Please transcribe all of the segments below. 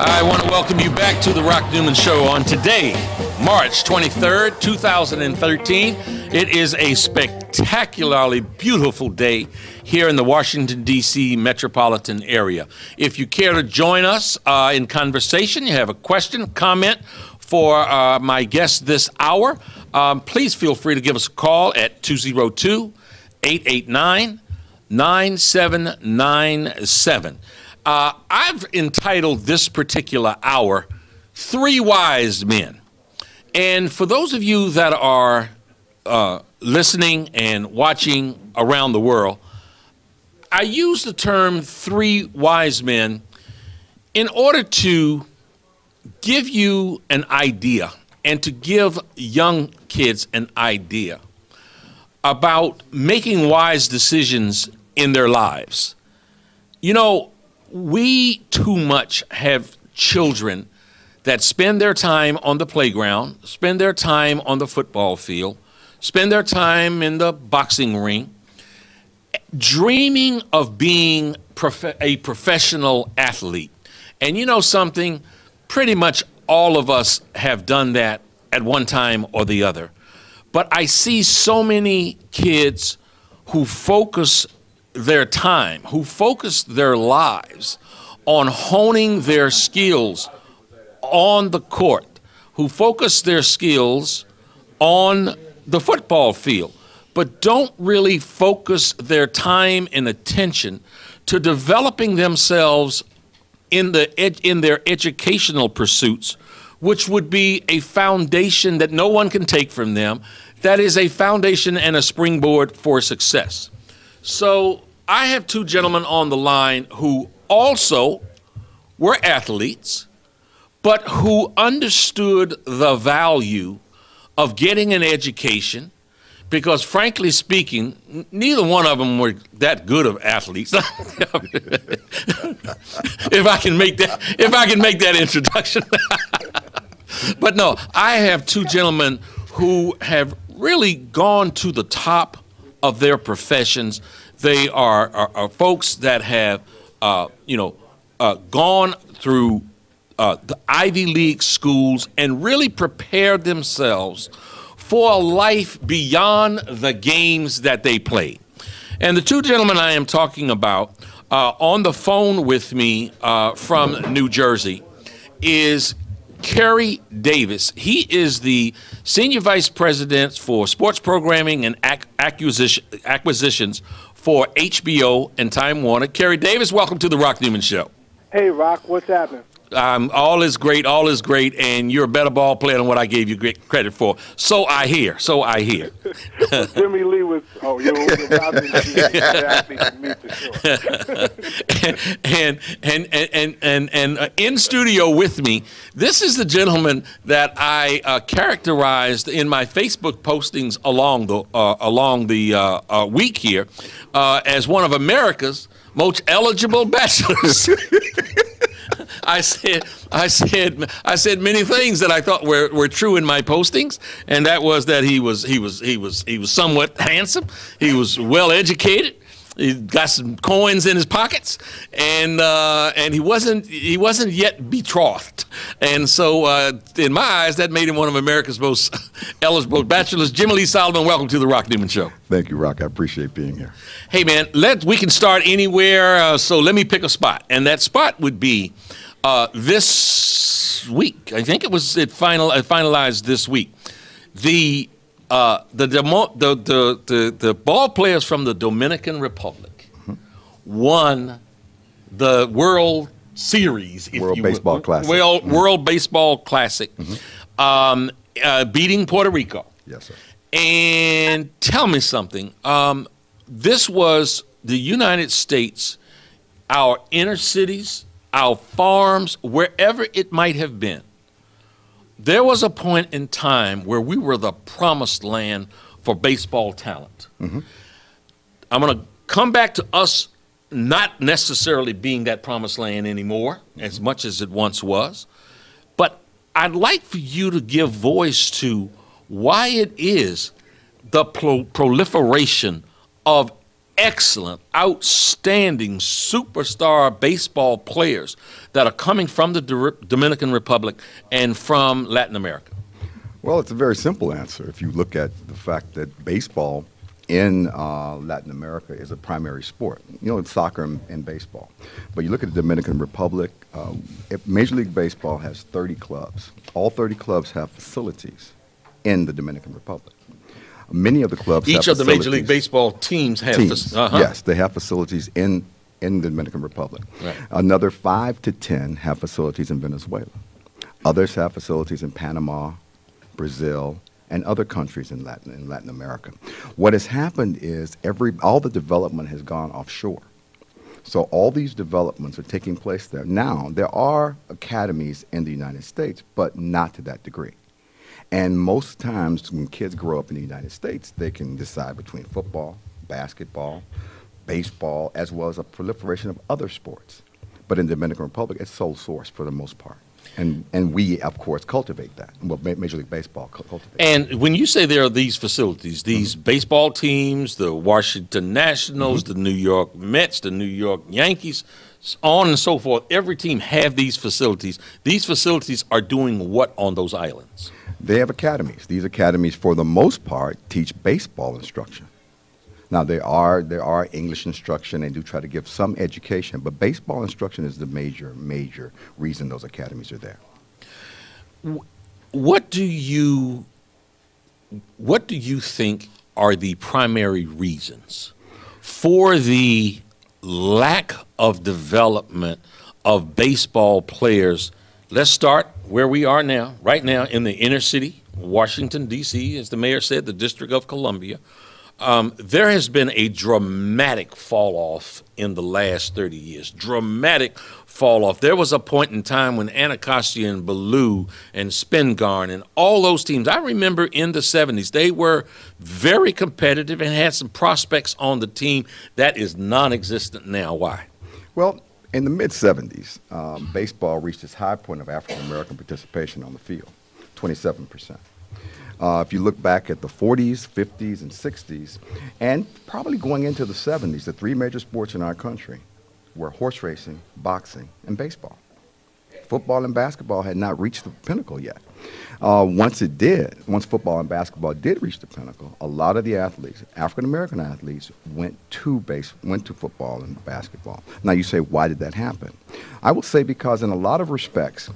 I want to welcome you back to the Rock Newman Show on today, March 23rd, 2013. It is a spectacularly beautiful day here in the Washington, D.C. metropolitan area. If you care to join us in conversation, you have a question, comment for my guest this hour, please feel free to give us a call at 202-889-9797. I've entitled this particular hour, Three Wise Men. And for those of you that are listening and watching around the world, I use the term three wise men in order to give you an idea and to give young kids an idea about making wise decisions in their lives. You know, we too much have children that spend their time on the playground, spend their time on the football field, spend their time in the boxing ring, dreaming of being a professional athlete. And you know something? Pretty much all of us have done that at one time or the other. But I see so many kids who focus their time, who focus their lives on honing their skills on the court, who focus their skills on the football field, but don't really focus their time and attention to developing themselves in their educational pursuits, which would be a foundation that no one can take from them. That is a foundation and a springboard for success. So I have two gentlemen on the line who also were athletes, but who understood the value of getting an education, because frankly speaking, neither one of them were that good of athletes. if I can make that introduction. But no, I have two gentlemen who have really gone to the top of their professions. They are folks that have, gone through the Ivy League schools and really prepared themselves for a life beyond the games that they played. And the two gentlemen I am talking about on the phone with me from New Jersey is Kery Davis. He is the Senior Vice President for Sports Programming and Acquisitions for HBO and Time Warner. Kery Davis, welcome to the Rock Newman Show. Hey, Rock, what's happening? All is great, and you're a better ball player than what I gave you great credit for. So I hear. Well, Jimmie Lee was, you're about to meet for sure. and in studio with me, this is the gentleman that I characterized in my Facebook postings along the week here as one of America's most eligible bachelors. I said many things that I thought were true in my postings, and that was that he was somewhat handsome, he was well educated, he got some coins in his pockets, and he wasn't yet betrothed, and so in my eyes that made him one of America's most eligible bachelors. Jimmie Lee Solomon, welcome to the Rock Newman Show. Thank you, Rock. I appreciate being here. Hey man, we can start anywhere. So let me pick a spot, and that spot would be this week. I think it finalized this week. The ball players from the Dominican Republic won the World Series, World Baseball Classic. World Baseball Classic, beating Puerto Rico. Yes, sir. And tell me something. This was the United States, our inner cities, our farms, wherever it might have been. There was a point in time where we were the promised land for baseball talent. I'm going to come back to us not necessarily being that promised land anymore, as much as it once was. But I'd like for you to give voice to why it is the proliferation of excellent, outstanding, superstar baseball players that are coming from the Dominican Republic and from Latin America? Well, it's a very simple answer. If you look at the fact that baseball in Latin America is a primary sport. You know, it's soccer and baseball. But you look at the Dominican Republic, Major League Baseball has 30 clubs. All 30 clubs have facilities in the Dominican Republic. Many of the clubs have Each of the Major League Baseball teams have Yes, they have facilities in the Dominican Republic. Right. Another 5 to 10 have facilities in Venezuela. Others have facilities in Panama, Brazil, and other countries in Latin America. What has happened is all the development has gone offshore. So all these developments are taking place there. Now, there are academies in the United States, but not to that degree. And most times when kids grow up in the United States, they can decide between football, basketball, baseball, as well as a proliferation of other sports. But in the Dominican Republic, it's sole source for the most part. And we, of course, cultivate that. Well, Major League Baseball cultivates And when you say there are these facilities, these baseball teams, the Washington Nationals, the New York Mets, the New York Yankees, on and so forth, every team have these facilities. These facilities are doing what on those islands? They have academies. These academies, for the most part, teach baseball instruction. Now, there are English instruction. They do try to give some education, but baseball instruction is the major reason those academies are there. What do you think are the primary reasons for the lack of development of baseball players? Let's start where we are now, right now in the inner city, Washington, D.C., as the mayor said, the District of Columbia. There has been a dramatic fall off in the last 30 years, dramatic fall off. There was a point in time when Anacostia and Ballou and Spingarn and all those teams, I remember in the 70s, they were very competitive and had some prospects on the team. That is non-existent now. Why? Well, in the mid-70s, baseball reached its high point of African-American participation on the field, 27%. If you look back at the 40s, 50s, and 60s, and probably going into the 70s, the three major sports in our country were horse racing, boxing, and baseball. Football and basketball had not reached the pinnacle yet. Once football and basketball did reach the pinnacle, a lot of the athletes, African-American athletes, went to football and basketball. Now you say, why did that happen? I will say because in a lot of respects,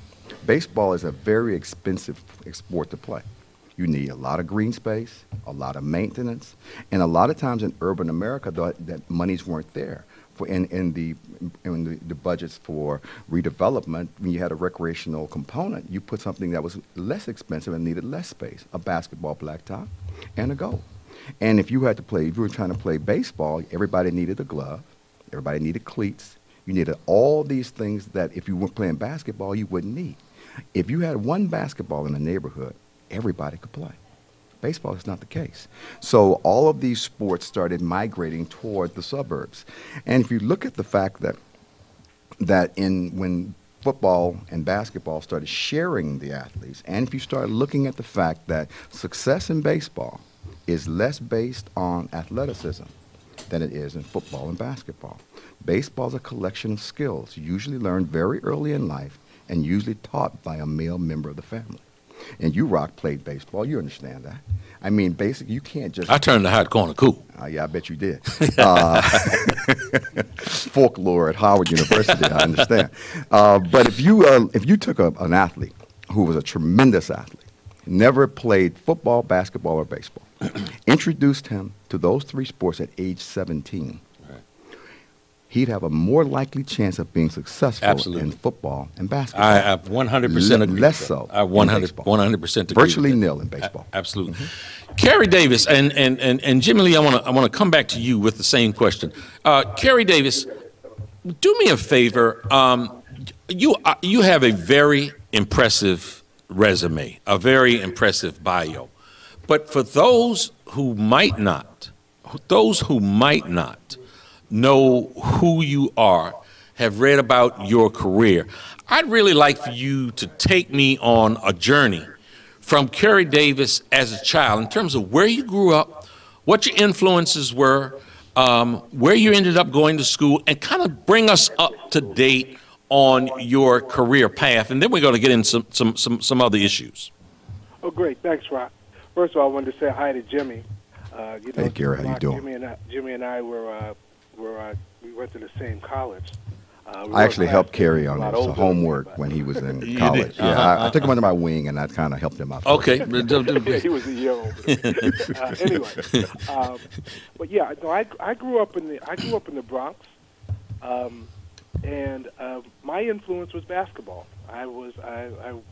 baseball is a very expensive sport to play. You need a lot of green space, a lot of maintenance, and a lot of times in urban America, that monies weren't there. In the budgets for redevelopment, when you had a recreational component, you put something that was less expensive and needed less space, a basketball blacktop and a goal. And if you were trying to play baseball, everybody needed a glove, everybody needed cleats, you needed all these things that if you weren't playing basketball, you wouldn't need. If you had one basketball in a neighborhood, everybody could play. Baseball is not the case. So all of these sports started migrating toward the suburbs. And if you look at the fact when football and basketball started sharing the athletes, and if you start looking at the fact that success in baseball is less based on athleticism than it is in football and basketball. Baseball is a collection of skills, usually learned very early in life and usually taught by a male member of the family. And you, Rock, played baseball. You understand that. I mean, basically, you can't just... I turned the hot corner cool. Yeah, I bet you did. Folklore at Howard University, I understand. But if you took an athlete who was a tremendous athlete, never played football, basketball, or baseball, introduced him to those three sports at age 17, he'd have a more likely chance of being successful in football and basketball. I 100% agree. Less so. I 100% agree. Virtually nil in baseball. Absolutely. Kery Davis and Jimmie Lee, I want to come back to you with the same question. Kery Davis, do me a favor. You have a very impressive resume, a very impressive bio. But for those who might not know who you are, have read about your career, I'd really like for you to take me on a journey from Kery Davis as a child in terms of where you grew up, what your influences were, where you ended up going to school, and kind of bring us up to date on your career path, and then we're going to get into some other issues. Oh, great. Thanks, Rock. First of all, I wanted to say hi to Jimmy. Hey, Kery, how you doing? Jimmy and I we went to the same college. I actually helped Kery on his homework when he was in college. Yeah, I took him under my wing, and I kind of helped him out. Okay. Yeah, he was a year older. Anyway, but yeah, no, I grew up in the Bronx, and my influence was basketball. I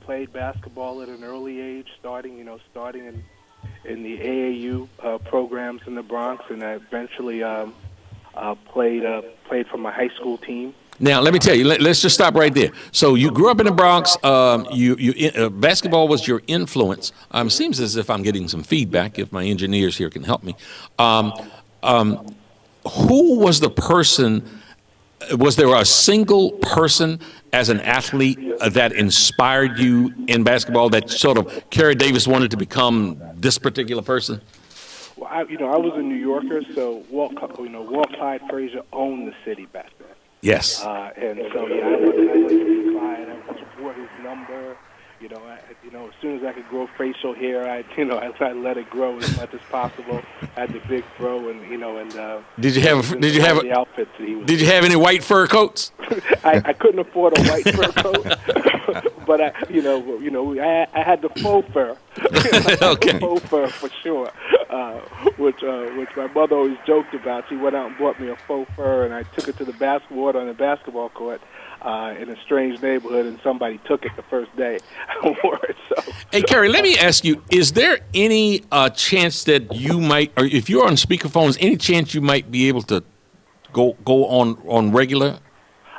played basketball at an early age, starting in the AAU programs in the Bronx, and I eventually played for my high school team. Now, let me tell you, let's just stop right there. So you grew up in the Bronx. Basketball was your influence. Seems as if I'm getting some feedback, if my engineers here can help me. Who was the person, was there a single person as an athlete that inspired you in basketball, that sort of Kery Davis wanted to become this particular person? Well, I was a New Yorker, so Walt Clyde Frazier owned the city back then. Yes. And so, yeah, I went to Clyde. I wore his number. As soon as I could grow facial hair, I let it grow as much as possible. I had the big fro, and Did you have any white fur coats? I couldn't afford a white fur coat, but I had the faux fur. Okay. Faux fur for sure, which my mother always joked about. She went out and bought me a faux fur, and I took it to the basketball on the basketball court. In a strange neighborhood, and somebody took it the first day I wore it. So. Hey, Kery, let me ask you, is there any chance that you might, or if you're on speakerphones, any chance you might be able to go on regular?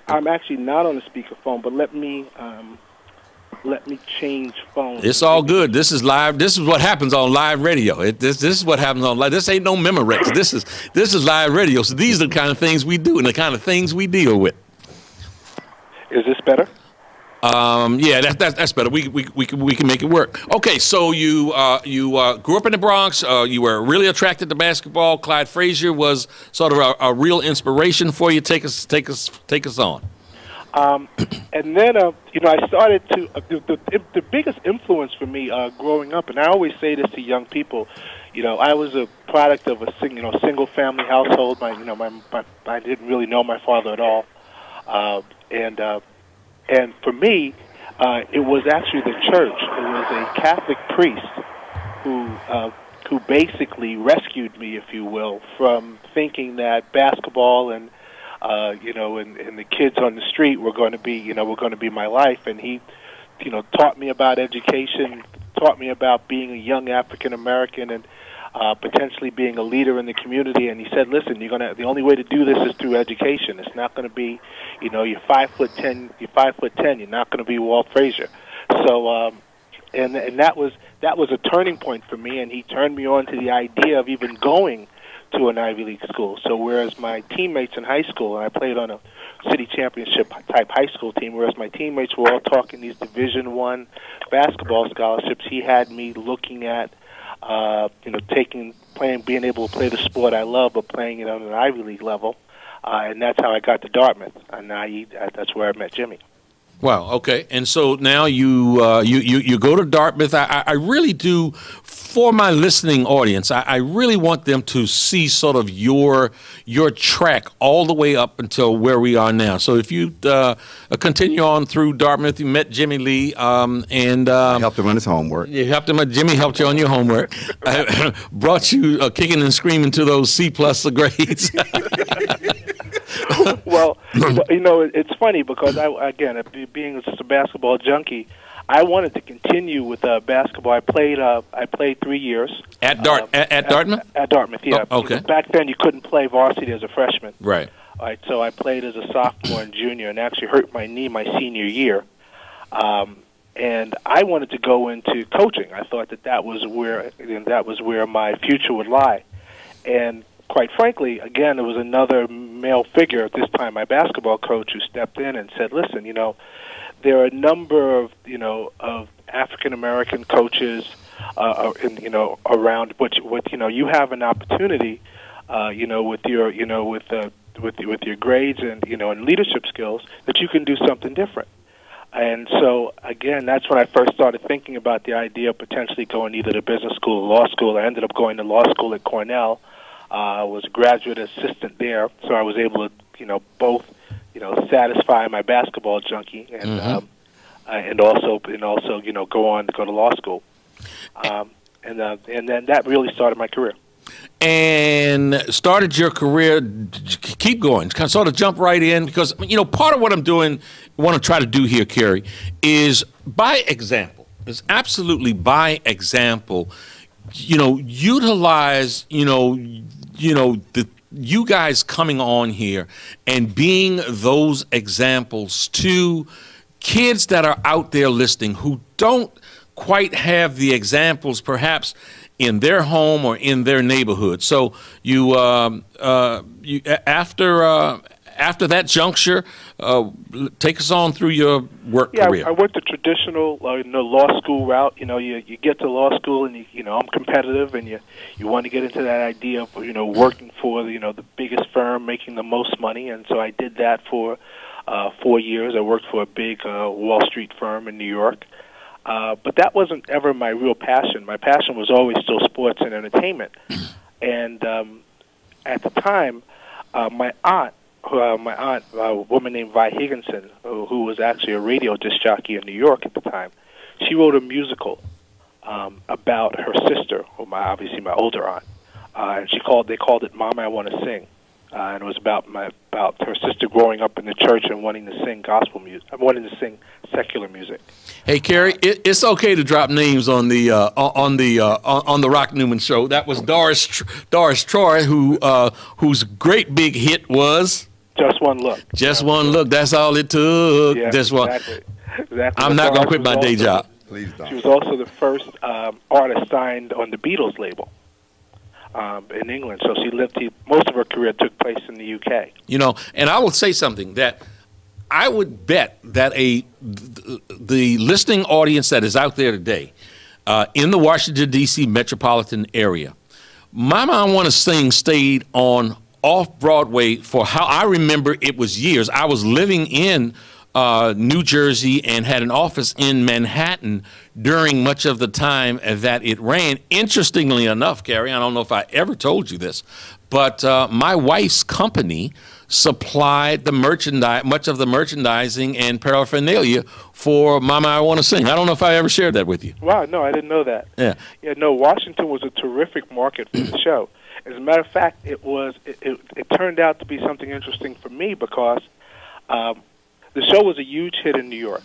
I'm actually not on the speakerphone, but let me change phones. It's all good. This is live. This is what happens on live radio. This is what happens on live. This ain't no Memorex. This is live radio. So these are the kind of things we do and the kind of things we deal with. Is this better? Yeah, that's better. We can make it work. Okay, so you grew up in the Bronx. You were really attracted to basketball. Clyde Frazier was sort of a real inspiration for you. Take us on. And then I started to the biggest influence for me growing up, and I always say this to young people. I was a product of a single family household. I didn't really know my father at all. And for me, it was actually the church. It was a Catholic priest who basically rescued me, if you will, from thinking that basketball and the kids on the street were going to be my life. And he, taught me about education, taught me about being a young African American and potentially being a leader in the community. And he said, listen, the only way to do this is through education. It's not going to be, you're 5'10", you're not going to be Walt Frazier. So, and that was a turning point for me, and he turned me on to the idea of even going to an Ivy League school. So whereas my teammates in high school, and I played on a city championship type high school team, whereas my teammates were all talking these Division I basketball scholarships, he had me looking at being able to play the sport I love, but playing it on an Ivy League level, and that's how I got to Dartmouth, and that's where I met Jimmy. Wow. Okay. And so now you go to Dartmouth. I really do, for my listening audience, I really want them to see sort of your track all the way up until where we are now. So if you continue on through Dartmouth, you met Jimmie Lee, and I helped him on his homework. You helped him. Jimmy helped you on your homework. Brought you kicking and screaming to those C+ grades. Well, it's funny because being just a basketball junkie, I wanted to continue with basketball. I played 3 years at Dartmouth. At Dartmouth, yeah. Oh, okay. Back then, you couldn't play varsity as a freshman. Right. All right. So I played as a sophomore and junior, and actually hurt my knee my senior year. And I wanted to go into coaching. I thought that was where my future would lie, and quite frankly, again, there was another male figure, at this time my basketball coach, who stepped in and said, listen, there are a number of African-American coaches, around, but you have an opportunity with your grades and and leadership skills, that you can do something different. And so, again, that's when I first started thinking about the idea of potentially going either to business school or law school. I ended up going to law school at Cornell. I was a graduate assistant there, so I was able to, both, satisfy my basketball junkie and also, go on to go to law school. And then that really started my career. And started your career, keep going, kind of sort of jump right in, because, part of what I'm doing, want to try to do here, Kery, is by example, is absolutely by example, utilize, you guys coming on here and being those examples to kids that are out there listening who don't quite have the examples perhaps in their home or in their neighborhood. So after that juncture, take us on through your work career. I went the traditional law school route. You get to law school and I'm competitive, and you want to get into that idea of working for the biggest firm, making the most money, and so I did that for 4 years. I worked for a big Wall Street firm in New York. But that wasn't ever my real passion. My passion was always still sports and entertainment. And at the time, my aunt, a woman named Vi Higginson, who was actually a radio disc jockey in New York at the time, she wrote a musical about her sister, obviously my older aunt, and they called it "Mama, I Want to Sing," and it was about her sister growing up in the church and wanting to sing gospel music, wanting to sing secular music. Hey, Kery, it's okay to drop names on the Rock Newman Show. That was Doris Troy, whose great big hit was "Just One Look." Just one look. That's all it took. Yeah, Just one. Exactly. I'm not gonna quit my day job. Please don't. She was also the first artist signed on the Beatles label in England. So most of her career took place in the UK. And I will say something that I would bet that the listening audience that is out there today in the Washington, D.C. metropolitan area, Mama, I Want to Sing stayed on off-Broadway for how I remember it was years. I was living in New Jersey and had an office in Manhattan during much of the time that it ran. Interestingly enough, Kery, I don't know if I ever told you this, but my wife's company supplied much of the merchandising and paraphernalia for Mama, I Want to Sing. I don't know if I ever shared that with you. Wow, no, I didn't know that. Yeah. Yeah, no, Washington was a terrific market for the show. As a matter of fact, it turned out to be something interesting for me because the show was a huge hit in New York.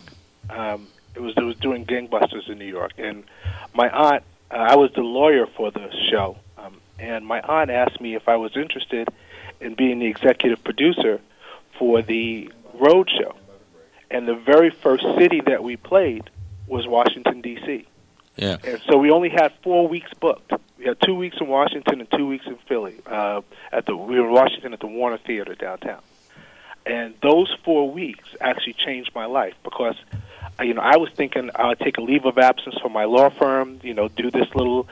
It was doing gangbusters in New York, and my aunt, I was the lawyer for the show, and my aunt asked me if I was interested in being the executive producer for the road show. And the very first city that we played was Washington, D.C. Yeah. And so we only had 4 weeks booked. We had 2 weeks in Washington and 2 weeks in Philly. We were in Washington at the Warner Theater downtown. And those 4 weeks actually changed my life because, I was thinking I would take a leave of absence from my law firm, do this little,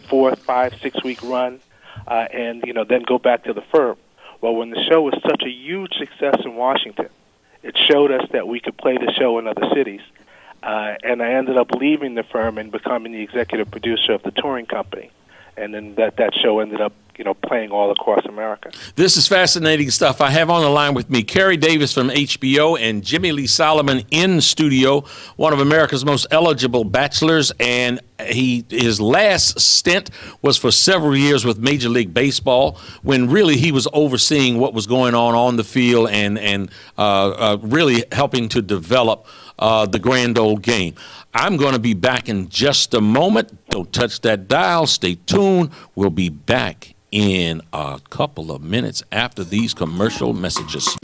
4, 5, 6 week run, and then go back to the firm. Well, when the show was such a huge success in Washington, it showed us that we could play the show in other cities, and I ended up leaving the firm and becoming the executive producer of the touring company, and then that show ended up playing all across America. This is fascinating stuff. I have on the line with me Kery Davis from HBO and Jimmie Lee Solomon in studio, one of America's most eligible bachelors, and his last stint was for several years with Major League Baseball, when really he was overseeing what was going on the field and really helping to develop the grand old game. I'm going to be back in just a moment. Don't touch that dial. Stay tuned. We'll be back in a couple of minutes after these commercial messages.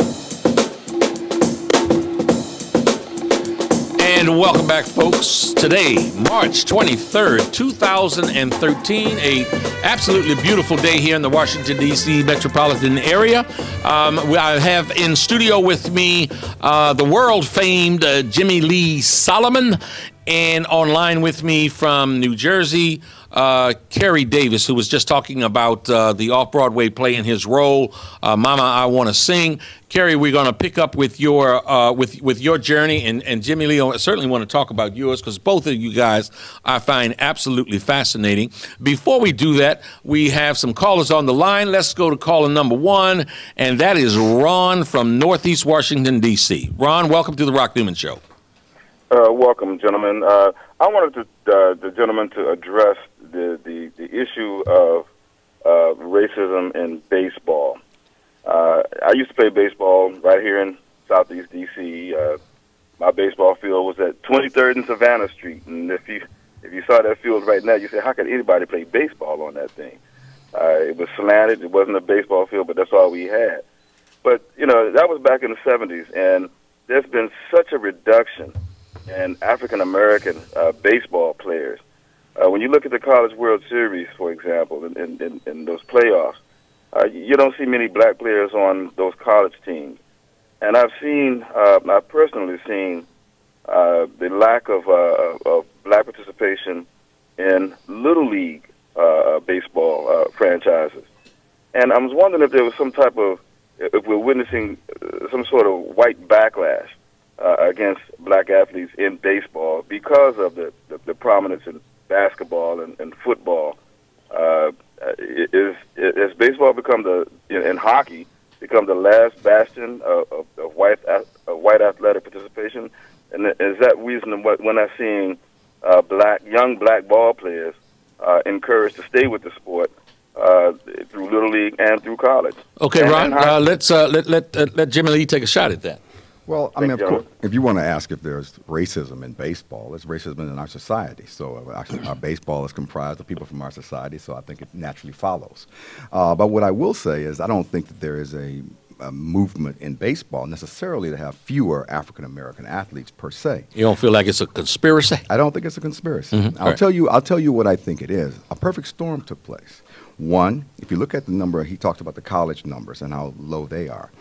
And welcome back, folks. Today, March 23rd, 2013, a absolutely beautiful day here in the Washington, D.C. metropolitan area. I have in studio with me the world-famed Jimmie Lee Solomon And online with me from New Jersey, Kery Davis, who was just talking about the off-Broadway play and his role, Mama, I Want to Sing. Kery, we're going to pick up with your with your journey, and Jimmie Lee, I certainly want to talk about yours because both of you guys I find absolutely fascinating. Before we do that, we have some callers on the line. Let's go to caller number 1, and that is Ron from Northeast Washington, D.C. Ron, welcome to the Rock Newman Show. Welcome, gentlemen. I wanted the gentleman to address the issue of racism in baseball. I used to play baseball right here in Southeast D.C. My baseball field was at 23rd and Savannah Street, and if you saw that field right now, you say, how could anybody play baseball on that thing? It was slanted. It wasn't a baseball field, but that's all we had. But, you know, that was back in the 70s, and there's been such a reduction in African-American baseball players. When you look at the College World Series, for example, in those playoffs, you don't see many black players on those college teams. And I've personally seen the lack of black participation in Little League baseball franchises. And I was wondering if there was if we're witnessing some sort of white backlash against black athletes in baseball because of the prominence in basketball and football. Has baseball become in hockey become the last bastion of white athletic participation? And is that reason we're not seeing young black ball players encouraged to stay with the sport through Little League and through college? Okay, Ron, let's let Jimmie Lee take a shot at that. Well, I mean, of course, if you want to ask if there's racism in baseball, there's racism in our society. So our baseball is comprised of people from our society, so I think it naturally follows. But what I will say is I don't think that there is a movement in baseball necessarily to have fewer African-American athletes per se. You don't feel like it's a conspiracy? I don't think it's a conspiracy. Mm-hmm. I'll tell you what I think it is. A perfect storm took place. One, if you look at the number, he talked about the college numbers and how low they are.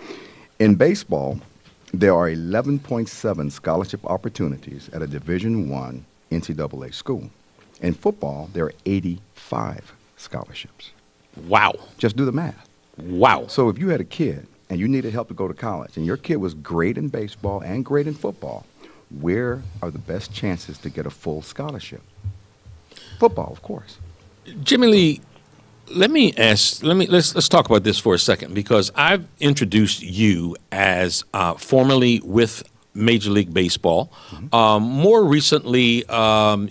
In baseball, there are 11.7 scholarship opportunities at a Division I NCAA school. In football, there are 85 scholarships. Wow. Just do the math. Wow. So if you had a kid and you needed help to go to college and your kid was great in baseball and great in football, where are the best chances to get a full scholarship? Football, of course. Jimmie Lee, let's talk about this for a second, because I've introduced you as formerly with Major League Baseball. Mm-hmm. More recently,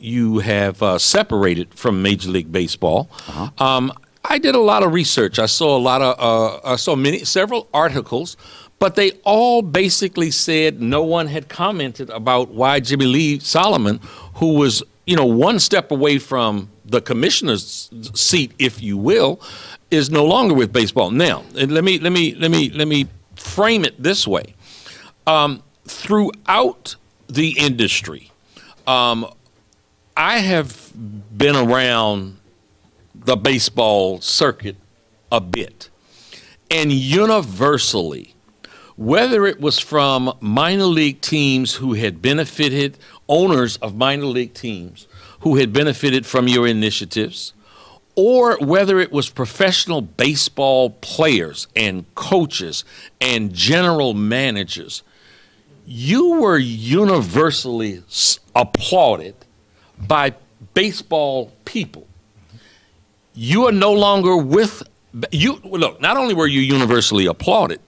you have separated from Major League Baseball. Uh-huh. I did a lot of research. I saw several articles, but they all basically said no one had commented about why Jimmie Lee Solomon, who was one step away from the commissioner's seat, if you will, is no longer with baseball. Now, let me frame it this way. Throughout the industry, I have been around the baseball circuit a bit, and universally, whether it was from minor league teams who had benefited, owners of minor league teams who had benefited from your initiatives, or whether it was professional baseball players and coaches and general managers, you were universally applauded by baseball people. You are no longer with you. Look, not only were you universally applauded,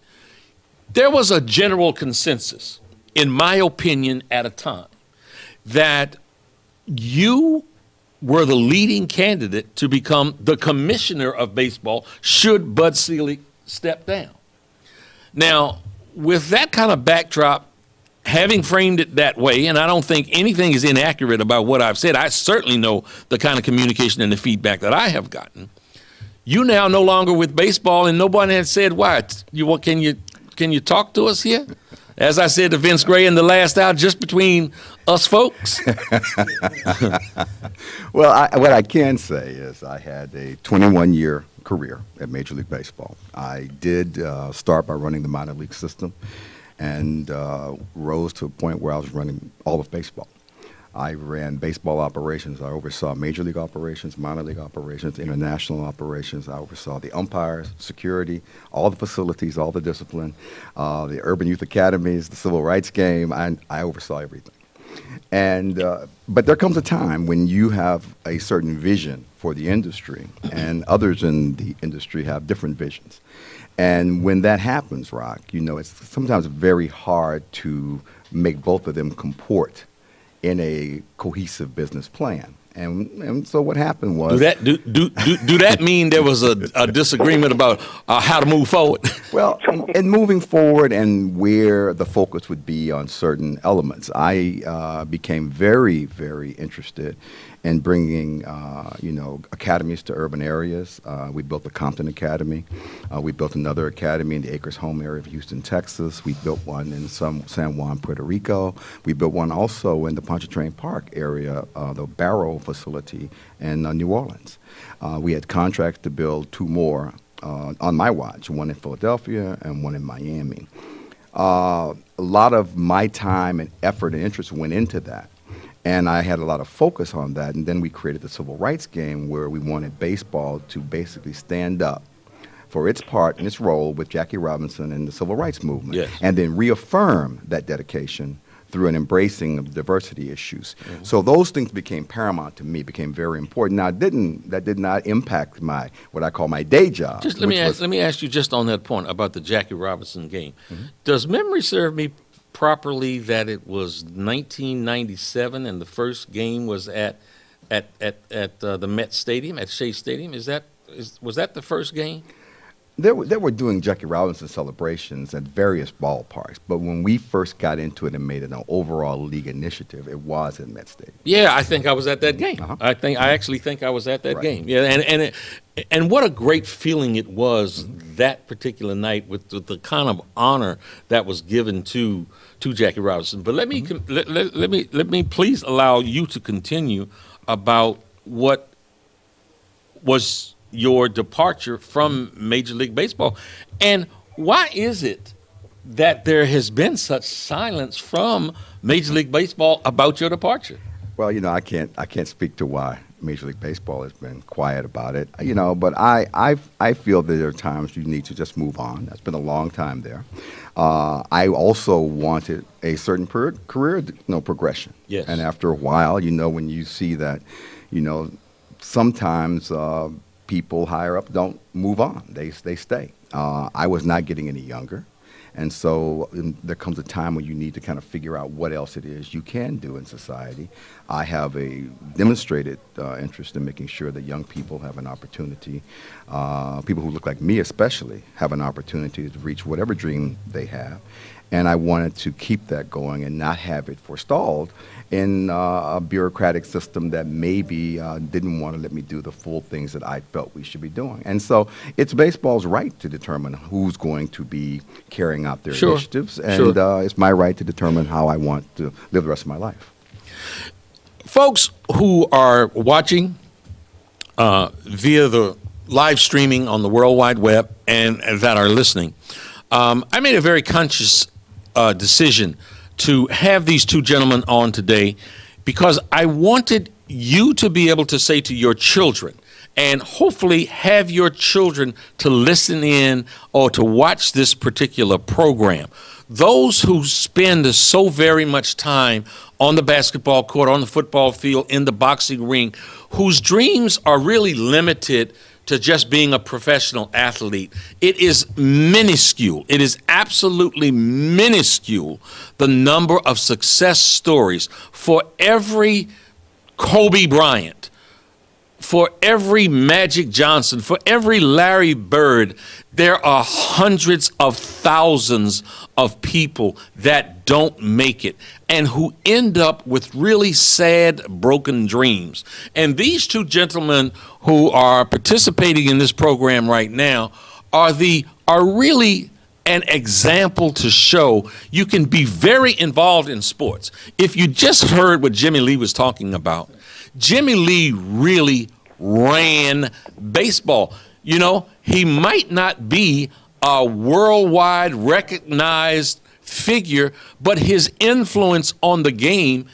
there was a general consensus, in my opinion, at a time, that you were the leading candidate to become the commissioner of baseball should Bud Selig step down. Now, with that kind of backdrop, having framed it that way, and I don't think anything is inaccurate about what I've said, I certainly know the kind of communication and the feedback that I have gotten. You now no longer with baseball, and nobody has said why. Can you talk to us here? As I said to Vince Gray in the last hour, just between us folks. Well, what I can say is I had a 21-year career at Major League Baseball. I did start by running the minor league system and rose to a point where I was running all of baseball. I ran baseball operations. I oversaw major league operations, minor league operations, international operations. I oversaw the umpires, security, all the facilities, all the discipline, the urban youth academies, the civil rights game. I oversaw everything. And but there comes a time when you have a certain vision for the industry, and others in the industry have different visions. And when that happens, Rock, you know, it's sometimes very hard to make both of them comport in a cohesive business plan. And so what happened was... Do that mean there was a disagreement about how to move forward? Well, in moving forward and where the focus would be on certain elements, I became very, very interested in bringing, you know, academies to urban areas. We built the Compton Academy. We built another academy in the Acres Home area of Houston, Texas. We built one in San Juan, Puerto Rico. We built one also in the Pontchartrain Park area, the Barrow facility in New Orleans. We had contracts to build 2 more on my watch, one in Philadelphia and one in Miami. A lot of my time and effort and interest went into that. And I had a lot of focus on that. And then we created the civil rights game, where we wanted baseball to basically stand up for its part and its role with Jackie Robinson and the civil rights movement. Yes. And then reaffirm that dedication through an embracing of diversity issues. Mm-hmm. So those things became paramount to me, became very important. Now, that did not impact my, what I call my day job. Just let me ask you just on that point about the Jackie Robinson game. Mm-hmm. Does memory serve me properly that it was 1997 and the first game was at the Met Stadium, at Shea Stadium? Was that the first game? They were doing Jackie Robinson celebrations at various ballparks, but when we first got into it and made it an overall league initiative, it was at Met Stadium. Yeah, I think I was at that game. Uh-huh. I actually think I was at that game. Yeah, and what a great feeling it was that particular night with the kind of honor that was given to Jackie Robinson. But let me please allow you to continue about what was your departure from Major League Baseball, and why is it that there has been such silence from Major League Baseball about your departure? Well, you know, I can't speak to why Major League Baseball has been quiet about it, you know, but I feel that there are times you need to just move on. That's been a long time there. I also wanted a certain career progression. Yes. And after a while, you know, when you see that, you know, sometimes people higher up don't move on. They stay. I was not getting any younger. And so there comes a time when you need to kind of figure out what else it is you can do in society. I have a demonstrated interest in making sure that young people have an opportunity, people who look like me especially, have an opportunity to reach whatever dream they have. And I wanted to keep that going and not have it forestalled in a bureaucratic system that maybe didn't want to let me do the full things that I felt we should be doing. And so it's baseball's right to determine who's going to be carrying out their initiatives, and it's my right to determine how I want to live the rest of my life. Folks who are watching via the live streaming on the World Wide Web and that are listening, I made a very conscious decision to have these 2 gentlemen on today because I wanted you to be able to say to your children, and hopefully have your children to listen in or to watch this particular program. Those who spend so very much time on the basketball court, on the football field, in the boxing ring, whose dreams are really limited to just being a professional athlete. It is minuscule. It is absolutely minuscule, the number of success stories. For every Kobe Bryant, for every Magic Johnson, for every Larry Bird, there are hundreds of thousands of people that don't make it and who end up with really sad, broken dreams. And these 2 gentlemen who are participating in this program right now are really an example to show you can be very involved in sports. If you just heard what Jimmie Lee was talking about, Jimmie Lee really ran baseball. You know, he might not be a worldwide recognized figure, but his influence on the game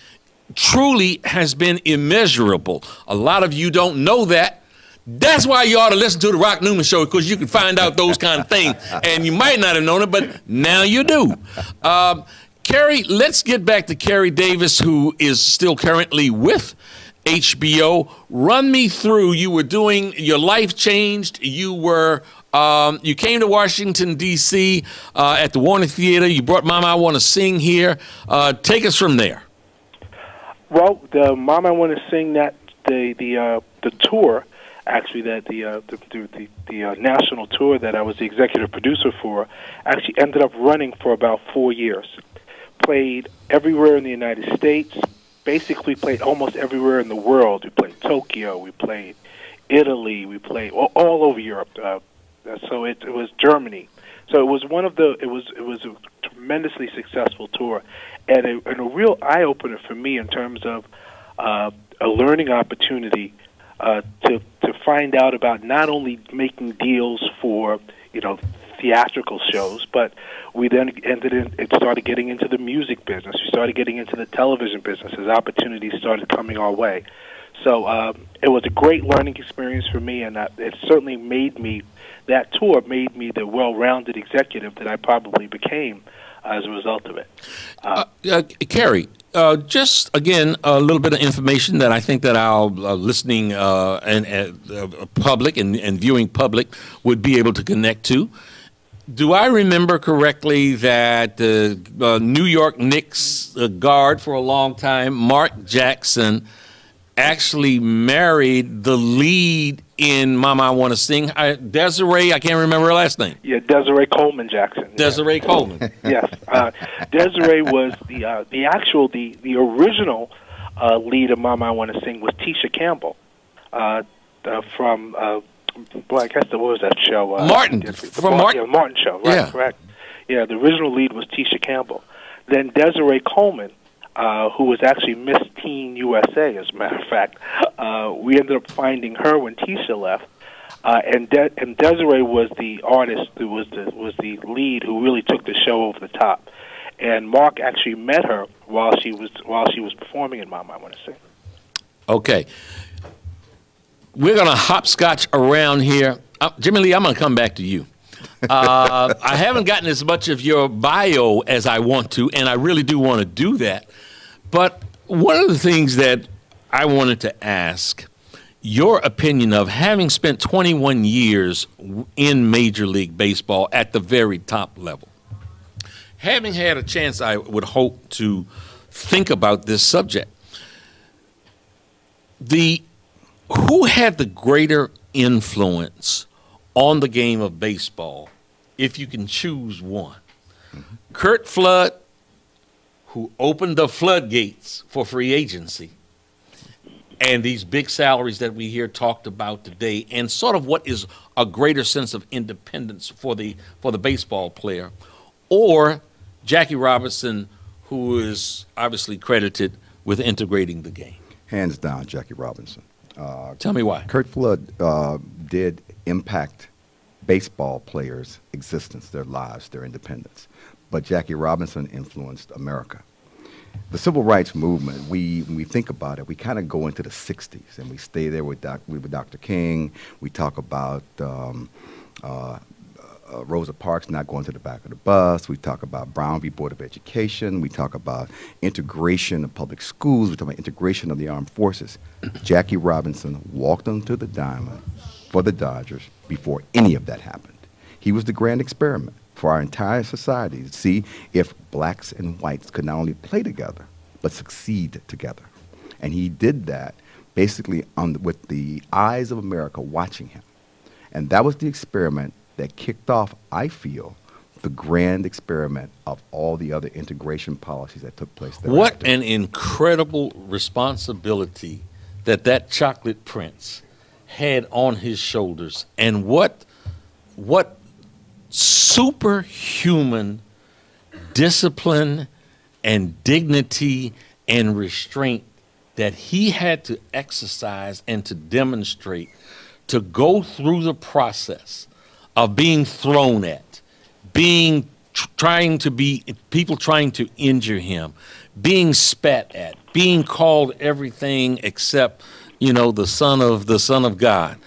truly has been immeasurable. A lot of you don't know that. That's why you ought to listen to the Rock Newman Show, because you can find out those kind of things. And you might not have known it, but now you do. Kery, let's get back to Kery Davis, who is still currently with HBO. Run me through. You were doing, your life changed. You were, you came to Washington, D.C. At the Warner Theater. You brought Mama I Want to Sing here. Take us from there. Well, the Mama I Want to Sing, that the tour, actually, that the national tour that I was the executive producer for, actually ended up running for about 4 years. Played everywhere in the United States, basically played almost everywhere in the world. We played Tokyo, we played Italy, we played all over Europe. So it was Germany. So it was one of the it was a tremendously successful tour, and a real eye opener for me in terms of a learning opportunity to find out about not only making deals for theatrical shows, but we then started getting into the music business. We started getting into the television business as opportunities started coming our way. So it was a great learning experience for me, and it certainly that tour made me the well-rounded executive that I probably became as a result of it. Kery, just again a little bit of information that I think that our listening and public and viewing public would be able to connect to. Do I remember correctly that the New York Knicks guard for a long time, Mark Jackson, actually married the lead in Mama I Want to Sing, Desiree, I can't remember her last name. Yeah, Desiree Coleman Jackson. Desiree Coleman. Yes. Desiree was the original lead of Mama I Want to Sing was Tisha Campbell from, I guess what was that show? Martin. From Martin? Yeah, Martin Show, right, yeah. Correct. Yeah, the original lead was Tisha Campbell. Then Desiree Coleman, who was actually Miss Teen USA, as a matter of fact. We ended up finding her when Tisha left, and Desiree was the artist who was the lead who really took the show over the top. And Mark actually met her while she was performing in Mama I Want to Sing. Okay, we're gonna hopscotch around here. Jimmie Lee, I'm gonna come back to you. I haven't gotten as much of your bio as I want to, and I really do want to do that. But one of the things that I wanted to ask, your opinion of having spent 21 years in Major League Baseball at the very top level, having had a chance, I would hope, to think about this subject, who had the greater influence on the game of baseball, if you can choose one? Mm-hmm. Curt Flood, who opened the floodgates for free agency, and these big salaries that we hear talked about today, and sort of what is a greater sense of independence for the baseball player, or Jackie Robinson, who is obviously credited with integrating the game? Hands down, Jackie Robinson. Tell me why. Curt Flood did impact baseball players' existence, their lives, their independence. But Jackie Robinson influenced America. The civil rights movement, when we think about it, we kind of go into the 60s, and we stay there with Dr. King. We talk about Rosa Parks not going to the back of the bus. We talk about Brown v. Board of Education. We talk about integration of public schools. We talk about integration of the armed forces. Jackie Robinson walked onto the diamond for the Dodgers before any of that happened. He was the grand experiment for our entire society to see if blacks and whites could not only play together, but succeed together. And he did that basically with the eyes of America watching him. And that was the experiment that kicked off, I feel, the grand experiment of all the other integration policies that took place there. What an incredible responsibility that chocolate prince had on his shoulders, and what superhuman discipline and dignity and restraint that he had to exercise and to demonstrate to go through the process of being thrown at, being people trying to injure him, being spat at, being called everything except, the son of God.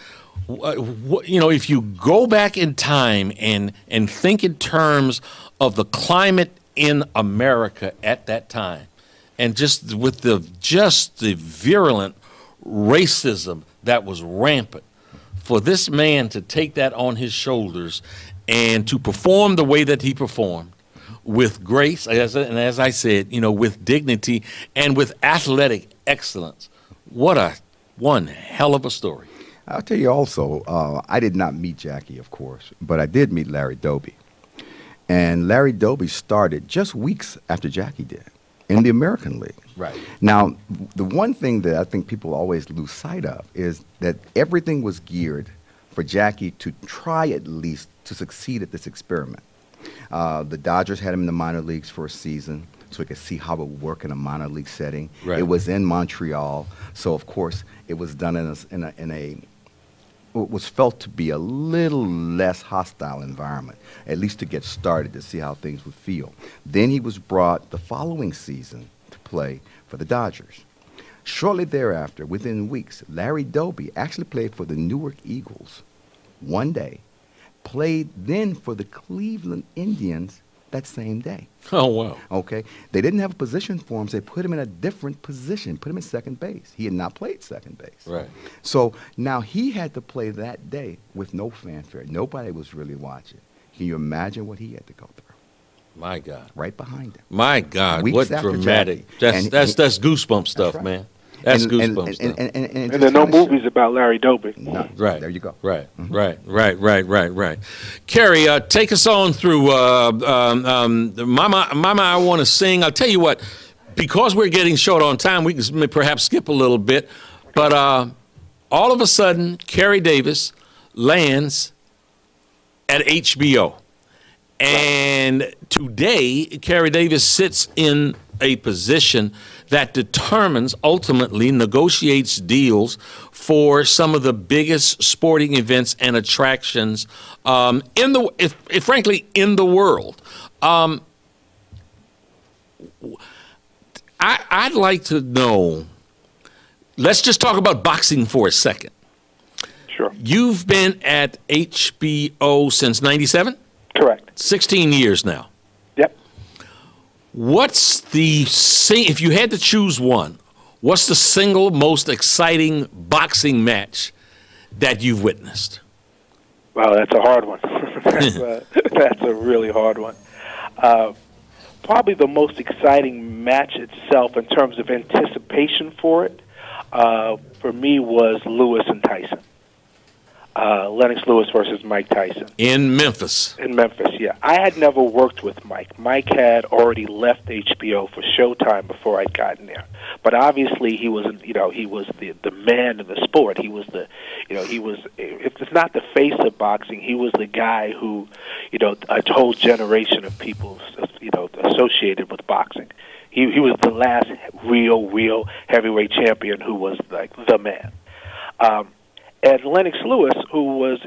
If you go back in time and think in terms of the climate in America at that time, and just with the virulent racism that was rampant, for this man to take that on his shoulders and to perform the way that he performed, with grace, as I said, with dignity and with athletic excellence, one hell of a story. I'll tell you also, I did not meet Jackie, of course, but I did meet Larry Doby. And Larry Doby started just weeks after Jackie did in the American League. Right. Now, the one thing that I think people always lose sight of is that everything was geared for Jackie to try at least to succeed at this experiment. The Dodgers had him in the minor leagues for a season so he could see how it would work in a minor league setting. Right. It was in Montreal, so of course it was done what was felt to be a little less hostile environment, at least to get started to see how things would feel. Then he was brought the following season to play for the Dodgers. Shortly thereafter, within weeks, Larry Doby actually played for the Newark Eagles one day, played then for the Cleveland Indians that same day. Oh, wow. Okay? They didn't have a position for him, so they put him in a different position, put him in second base. He had not played second base. Right. So now he had to play that day with no fanfare. Nobody was really watching. Can you imagine what he had to go through? My God. Right behind him. My God, Weeks what after dramatic. Jackie. That's goosebump stuff, right. man. That's goosebump stuff. And there are no movies about Larry Doby. None. Right. There you go. Right. Right. Kery, take us on through Mama, I Want to Sing. I'll tell you what, because we're getting short on time, we can perhaps skip a little bit. But all of a sudden, Kery Davis lands at HBO. And today, Kery Davis sits in a position that determines, ultimately negotiates deals for some of the biggest sporting events and attractions frankly, in the world. I'd like to know, let's just talk about boxing for a second. Sure. You've been at HBO since '97? Correct. 16 years now. Yep. What's if you had to choose one, what's the single most exciting boxing match that you've witnessed? Wow, that's a hard one. That's a really hard one. Probably the most exciting match itself in terms of anticipation for it, for me, was Lewis and Tyson. Lennox Lewis versus Mike Tyson. In Memphis. In Memphis, yeah. I had never worked with Mike. Mike had already left HBO for Showtime before I'd gotten there. But obviously he was, he was the man in the sport. He was he was, if it's not the face of boxing, he was the guy who, a whole generation of people, associated with boxing. He was the last real heavyweight champion who was like the man. And Lennox Lewis, who was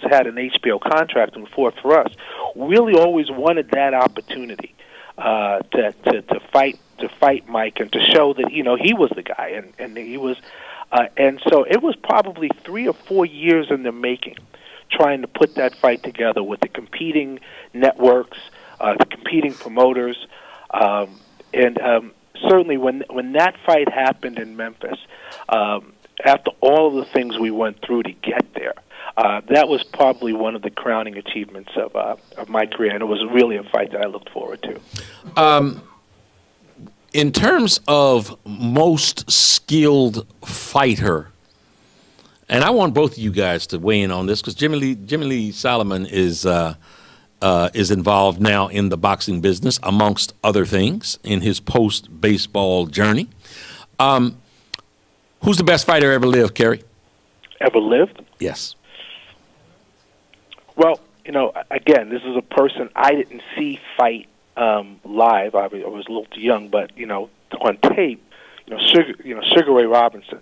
had an HBO contract and fought for us, really always wanted that opportunity to fight Mike and to show that he was the guy, and he was, and so it was probably 3 or 4 years in the making, trying to put that fight together with the competing networks, the competing promoters, and certainly when that fight happened in Memphis. After all of the things we went through to get there, that was probably one of the crowning achievements of my career, and it was really a fight that I looked forward to. In terms of most skilled fighter, and I want both of you guys to weigh in on this because Jimmie Lee Solomon is involved now in the boxing business, amongst other things, in his post-baseball journey. Who's the best fighter ever lived, Kery? Ever lived? Yes. Well, again, this is a person I didn't see fight live. I was a little too young, but on tape, Sugar Ray Robinson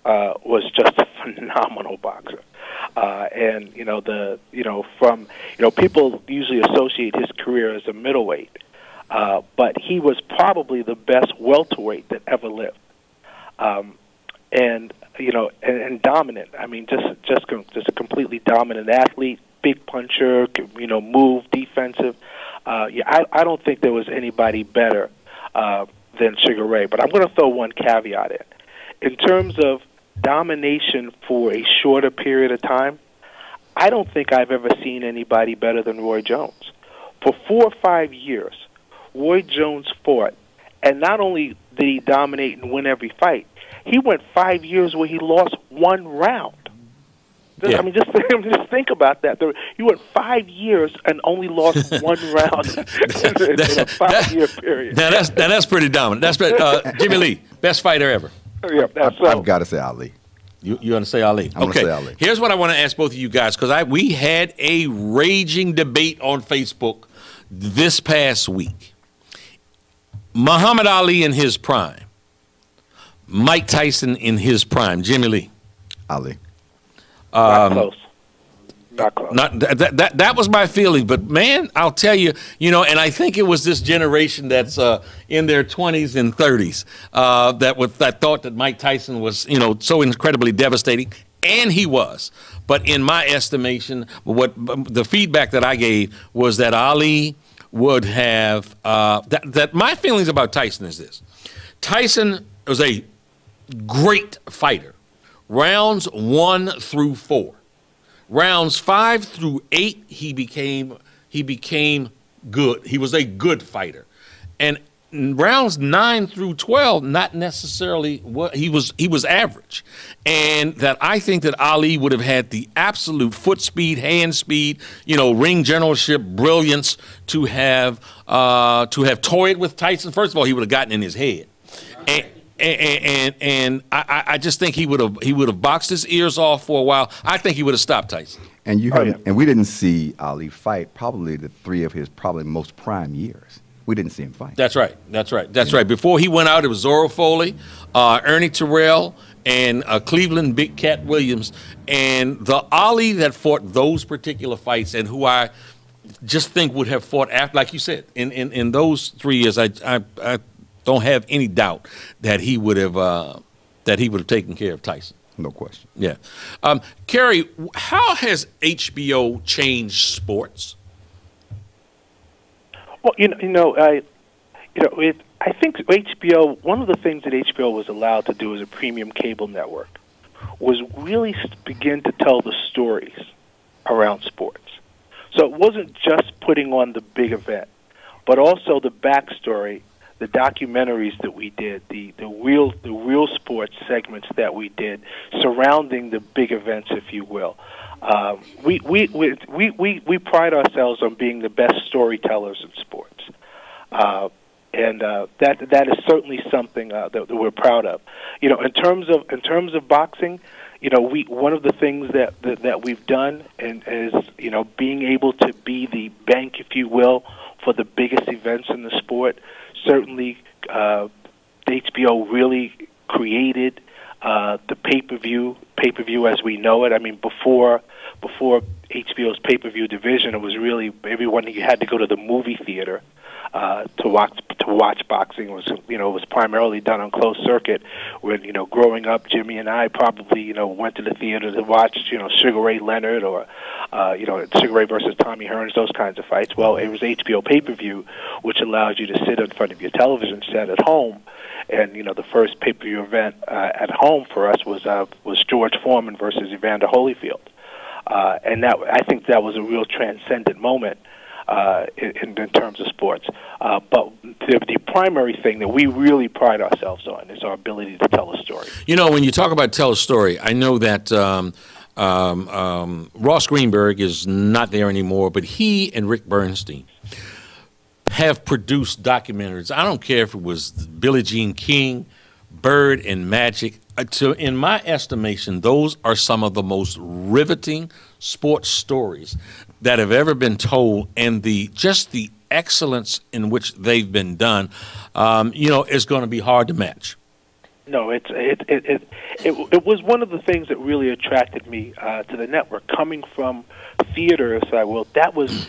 was just a phenomenal boxer. And from people usually associate his career as a middleweight, but he was probably the best welterweight that ever lived, and dominant. I mean, just a completely dominant athlete, big puncher, move, defensive. I don't think there was anybody better than Sugar Ray. But I'm going to throw one caveat in terms of domination for a shorter period of time. I don't think I've ever seen anybody better than Roy Jones. For 4 or 5 years, Roy Jones fought, and not only did he dominate and win every fight, he went 5 years where he lost one round. Yeah. I mean, just think about that. He went 5 years and only lost one round in a 5-year period. Now that's pretty dominant. That's Jimmie Lee, best fighter ever. Yeah, I've got to say Ali. You want to say Ali? I'm going to say Ali. Here's what I want to ask both of you guys, because we had a raging debate on Facebook this past week. Muhammad Ali in his prime, Mike Tyson in his prime, Jimmie Lee. Ali. Not close. Not close. That was my feeling, but man, I'll tell you, and I think it was this generation that's in their 20s and 30s that thought that Mike Tyson was, so incredibly devastating, and he was. But in my estimation, the feedback that I gave was that Ali would have that my feelings about Tyson is this: Tyson was a great fighter. Rounds 1 through 4. Rounds 5 through 8, he became good. He was a good fighter. And rounds 9 through 12, not necessarily what he was average. And that I think that Ali would have had the absolute foot speed, hand speed, ring generalship, brilliance to have toyed with Tyson. First of all, he would have gotten in his head. And I just think he would have boxed his ears off for a while. I think he would have stopped Tyson. And and we didn't see Ali fight probably the 3 of his probably most prime years. We didn't see him fight. That's right. Right. Before he went out, it was Zorro Foley, Ernie Terrell, and Cleveland Big Cat Williams. And the Ali that fought those particular fights, and who I just think would have fought after, like you said, in those 3 years, I don't have any doubt that he would have taken care of Tyson. No question. Yeah, Kery, how has HBO changed sports? Well, I think HBO. One of the things that HBO was allowed to do as a premium cable network was really begin to tell the stories around sports. So it wasn't just putting on the big event, but also the backstory, the documentaries that we did, the real sports segments that we did surrounding the big events, if you will. We pride ourselves on being the best storytellers in sports, and that is certainly something that we're proud of. In terms of boxing, one of the things that we've done is being able to be the bank, if you will, for the biggest events in the sport. Certainly, HBO really created the pay-per-view as we know it. I mean, before HBO's pay-per-view division, it was really everyone you had to go to the movie theater to watch boxing. It was primarily done on closed circuit. When growing up, Jimmy and I probably went to the theater to watch Sugar Ray Leonard or Sugar Ray versus Tommy Hearns, those kinds of fights. Well, it was HBO pay-per-view, which allows you to sit in front of your television set at home. And the first pay-per-view event at home for us was George Foreman versus Evander Holyfield, and I think that was a real transcendent moment in terms of sports. But the primary thing that we really pride ourselves on is our ability to tell a story. When you talk about tell a story, I know that Ross Greenberg is not there anymore, but he and Rick Bernstein have produced documentaries. I don't care if it was Billie Jean King, Bird, and Magic. In my estimation, those are some of the most riveting sports stories that have ever been told, and just the excellence in which they've been done, is going to be hard to match. No, it was one of the things that really attracted me to the network. Coming from theater, that was,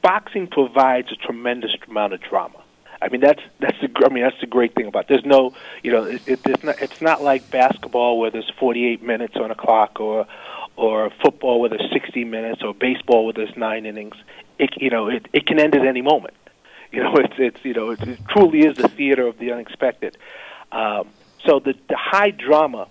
boxing provides a tremendous amount of drama. I mean, that's the great thing about it. There's no, it's not like basketball where there's 48 minutes on a clock, or football where there's 60 minutes, or baseball where there's 9 innings. It can end at any moment. It truly is the theater of the unexpected. So the high drama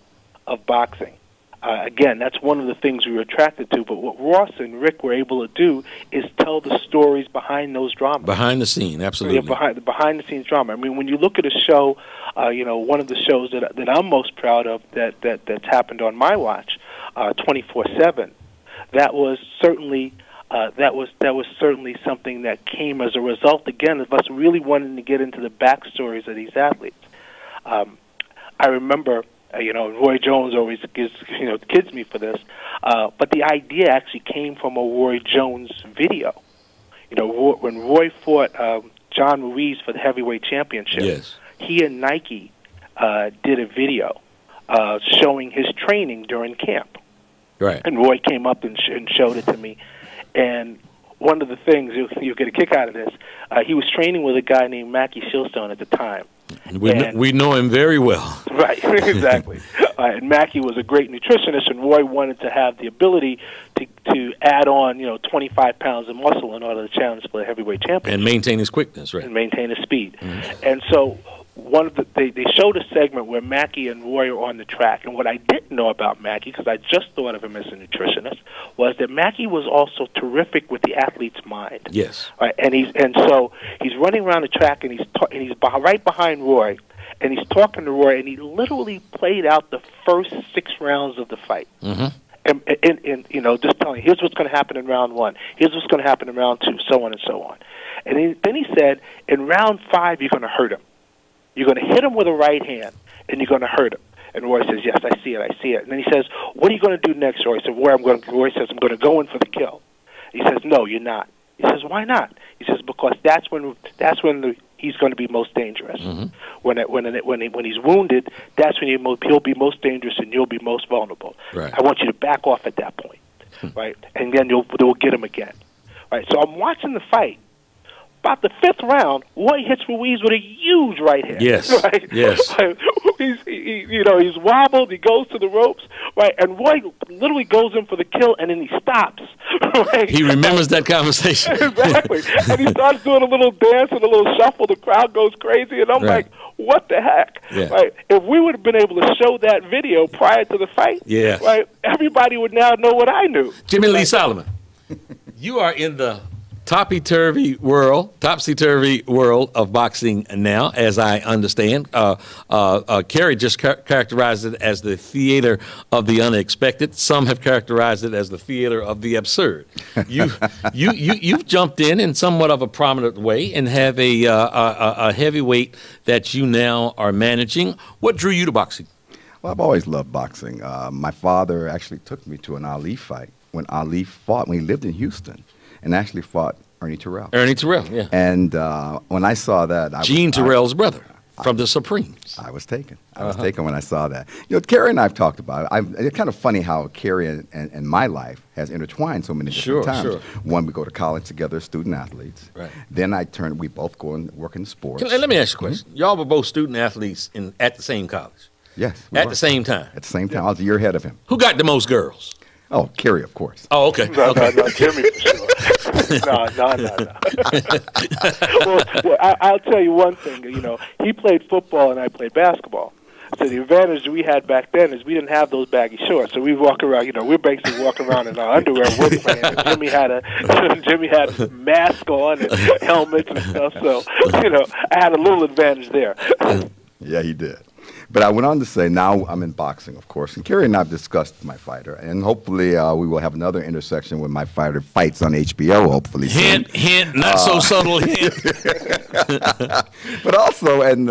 of boxing, again, that's one of the things we were attracted to. But what Ross and Rick were able to do is tell the stories behind those dramas. Behind the scene, absolutely. Yeah, behind the scenes drama. I mean, when you look at a show, one of the shows that I'm most proud of that's happened on my watch, 24/7. That was certainly something that came as a result, again, of us really wanting to get into the backstories of these athletes. I remember, Roy Jones always kids me for this, but the idea actually came from a Roy Jones video. When Roy fought John Ruiz for the heavyweight championship, yes, he and Nike did a video showing his training during camp. Right. And Roy came up and showed it to me. And one of the things, you'll get a kick out of this, he was training with a guy named Mackie Shilstone at the time. We know him very well. Right, exactly. And Mackie was a great nutritionist, and Roy wanted to have the ability to add on, 25 pounds of muscle in order to challenge for the heavyweight championship. And maintain his quickness, right. And maintain his speed. And so they showed a segment where Mackie and Roy are on the track, and what I didn't know about Mackie, because I just thought of him as a nutritionist, was that Mackie was also terrific with the athlete's mind. Yes. Right, and so he's running around the track, and he's right behind Roy, and he's talking to Roy, and he literally played out the first 6 rounds of the fight. Mm-hmm. And just telling, here's what's going to happen in round 1, here's what's going to happen in round 2, so on and so on. And then he said, in round 5, you're going to hurt him. You're going to hit him with a right hand, and you're going to hurt him. And Roy says, yes, I see it. And then he says, what are you going to do next, Roy? Roy says, I'm going to go in for the kill. He says, no, you're not. He says, why not? He says, because that's when he's going to be most dangerous. Mm-hmm. When he's wounded, that's when he'll be most dangerous and you'll be most vulnerable. Right. I want you to back off at that point, right? And then they'll get him again, right? So I'm watching the fight. About the 5th round, Roy hits Ruiz with a huge right hand. Yes, right? yes. He's wobbled. He goes to the ropes, right? And Roy literally goes in for the kill, and then he stops. Right? He remembers that conversation. Exactly. And he starts doing a little dance and a little shuffle. The crowd goes crazy, and I'm like, what the heck? Yeah. Right? If we would have been able to show that video prior to the fight, yes, right, everybody would now know what I knew. Jimmie Lee Solomon, you are in the topsy-turvy world of boxing now, as I understand. Kery just characterized it as the theater of the unexpected. Some have characterized it as the theater of the absurd. You've jumped in somewhat of a prominent way and have a heavyweight that you now are managing. What drew you to boxing? Well, I've always loved boxing. My father actually took me to an Ali fight when Ali fought, when he lived in Houston, and actually fought Ernie Terrell. Ernie Terrell, yeah. And when I saw that, Gene Terrell's brother from the Supremes. I was taken. I was taken when I saw that. Kery and I have talked about it. It's kind of funny how Kery and my life has intertwined so many different times. Sure. One, we go to college together, student athletes. Right. Then we both go and work in sports. Let me ask you a question. Y'all were both student athletes at the same college? Yes. At the same time? At the same time. I was a year ahead of him. Who got the most girls? Oh, Kery, of course. Oh, okay. No, Jimmy for sure. No. Well, I'll tell you one thing. He played football and I played basketball. So the advantage we had back then is we didn't have those baggy shorts. So we walk around. We're basically walking around in our underwear. We're playing. And Jimmy had a mask on and helmets and stuff. So I had a little advantage there. Yeah, he did. But I went on to say, now I'm in boxing, of course. And Kery and I have discussed my fighter. And hopefully we will have another intersection when my fighter fights on HBO, hopefully soon. Hint, not so subtle hint. But also, and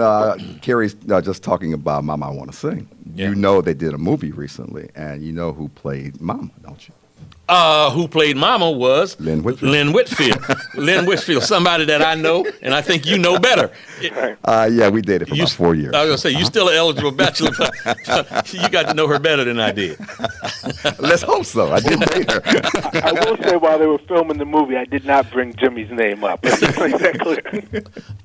Kery's just talking about Mama I Want to Sing. Yeah. You know they did a movie recently, and you know who played Mama, don't you? Who played Mama was Lynn Whitfield. Lynn Whitfield, somebody that I know, and I think you know better. Yeah, we dated for about 4 years. I was going to say, you still an eligible bachelor. You got to know her better than I did. Let's hope so. I did date her. I will say, while they were filming the movie, I did not bring Jimmy's name up. Let's just make that clear.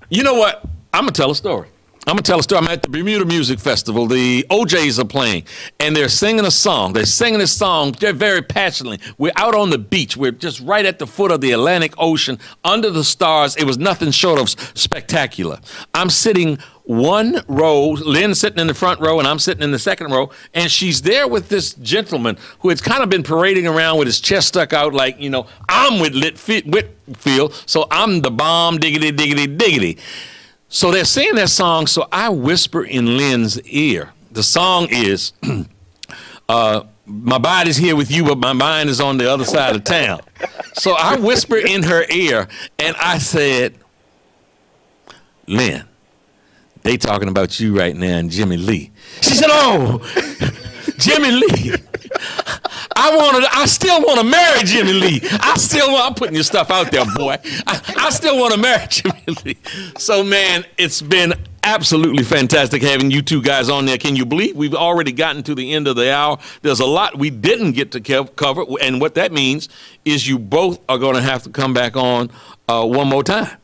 You know what? I'm going to tell a story. I'm at the Bermuda Music Festival. The OJs are playing, and they're singing a song. They're singing this song. They're very passionately. We're out on the beach. We're just right at the foot of the Atlantic Ocean, under the stars. It was nothing short of spectacular. I'm sitting one row, Lynn's sitting in the front row, and I'm sitting in the second row, and she's there with this gentleman who has kind of been parading around with his chest stuck out like, you know, I'm with Whitfield, so I'm the bomb, diggity, diggity, diggity. So they're singing that song, so I whisper in Lynn's ear. The song is, my body's here with you, but my mind is on the other side of town. So I whisper in her ear, and I said, Lynn, they talking about you right now and Jimmie Lee. She said, oh, Jimmie Lee. I still want to marry Jimmie Lee. I'm putting your stuff out there, boy. I still want to marry Jimmie Lee. So, man, it's been absolutely fantastic having you two guys on there. Can you believe we've already gotten to the end of the hour? There's a lot we didn't get to cover, and what that means is you both are going to have to come back on one more time.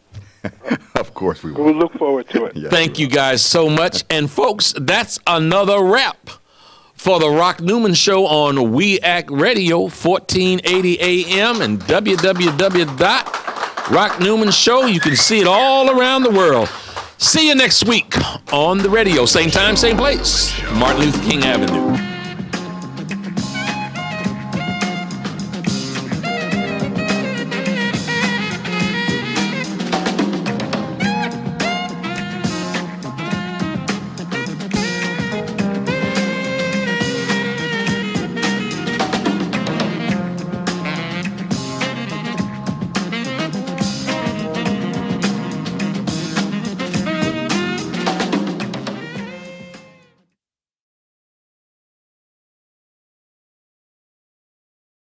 Of course we will. We'll look forward to it. Yes, Thank you guys so much. And, folks, that's another wrap for the Rock Newman Show on We Act Radio, 1480 AM and www.rocknewmanshow. You can see it all around the world. See you next week on the radio. Same time, same place. Martin Luther King Avenue.